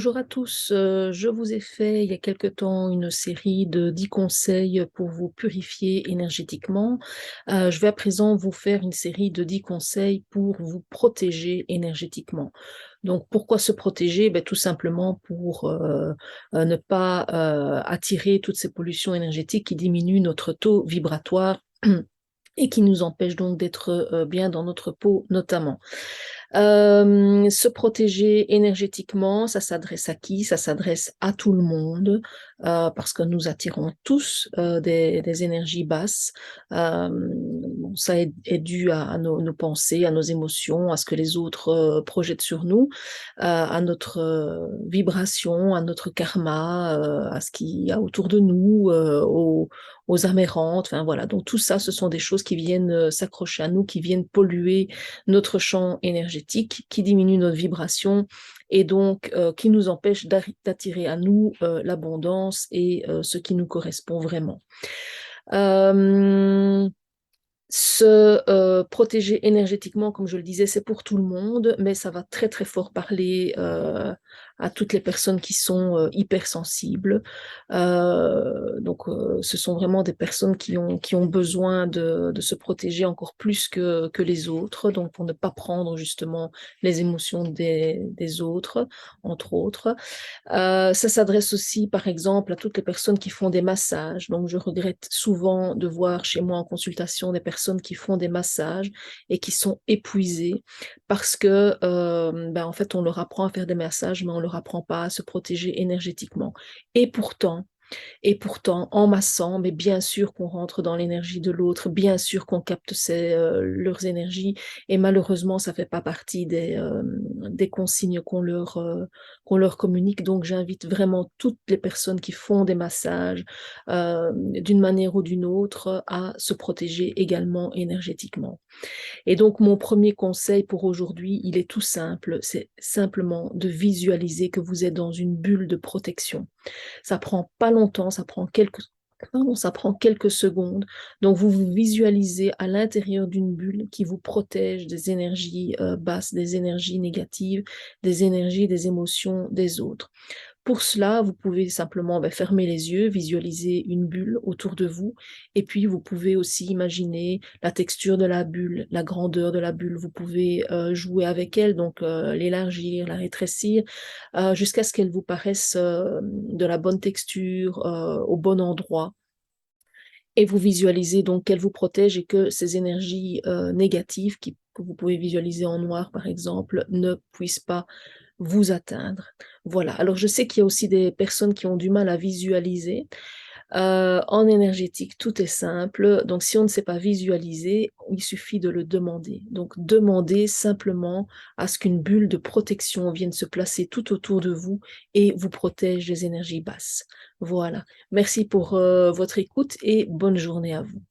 Bonjour à tous, je vous ai fait il y a quelque temps une série de 10 conseils pour vous purifier énergétiquement. Je vais à présent vous faire une série de 10 conseils pour vous protéger énergétiquement. Donc pourquoi se protéger? Tout simplement pour ne pas attirer toutes ces pollutions énergétiques qui diminuent notre taux vibratoire et qui nous empêchent donc d'être bien dans notre peau notamment. Se protéger énergétiquement, ça s'adresse à qui? Ça s'adresse à tout le monde, parce que nous attirons tous des énergies basses. Bon, ça est dû à nos pensées, à nos émotions, à ce que les autres projettent sur nous, à notre vibration, à notre karma, à ce qu'il y a autour de nous, aux amérantes. Enfin voilà, donc tout ça, ce sont des choses qui viennent s'accrocher à nous, qui viennent polluer notre champ énergétique, qui diminue notre vibration et donc qui nous empêche d'attirer à nous l'abondance et ce qui nous correspond vraiment. Se protéger énergétiquement, comme je le disais, c'est pour tout le monde, mais ça va très très fort parler à toutes les personnes qui sont hypersensibles. Ce sont vraiment des personnes qui ont besoin de se protéger encore plus que les autres, donc pour ne pas prendre justement les émotions des autres, entre autres. Ça s'adresse aussi, par exemple, à toutes les personnes qui font des massages. Donc, je regrette souvent de voir chez moi en consultation des personnes qui font des massages et qui sont épuisées parce que, en fait, on leur apprend à faire des massages, mais on leur apprend pas à se protéger énergétiquement. Et pourtant, en massant, mais bien sûr qu'on rentre dans l'énergie de l'autre, bien sûr qu'on capte leurs énergies, et malheureusement, ça fait pas partie des consignes qu'on leur communique. Donc, j'invite vraiment toutes les personnes qui font des massages, d'une manière ou d'une autre, à se protéger également énergétiquement. Et donc, mon premier conseil pour aujourd'hui, il est tout simple, c'est simplement de visualiser que vous êtes dans une bulle de protection. Ça prend pas longtemps, ça prend quelques secondes. Donc, vous vous visualisez à l'intérieur d'une bulle qui vous protège des énergies basses, des énergies négatives, des énergies, des émotions des autres. Pour cela, vous pouvez simplement fermer les yeux, visualiser une bulle autour de vous, et puis vous pouvez aussi imaginer la texture de la bulle, la grandeur de la bulle. Vous pouvez jouer avec elle, donc l'élargir, la rétrécir, jusqu'à ce qu'elle vous paraisse de la bonne texture, au bon endroit. Et vous visualisez donc qu'elle vous protège et que ces énergies négatives, que vous pouvez visualiser en noir par exemple, ne puissent pas vous atteindre. Voilà. Alors je sais qu'il y a aussi des personnes qui ont du mal à visualiser. En énergétique, tout est simple. Donc si on ne sait pas visualiser, il suffit de le demander. Donc demandez simplement à ce qu'une bulle de protection vienne se placer tout autour de vous et vous protège des énergies basses. Voilà. Merci pour votre écoute et bonne journée à vous.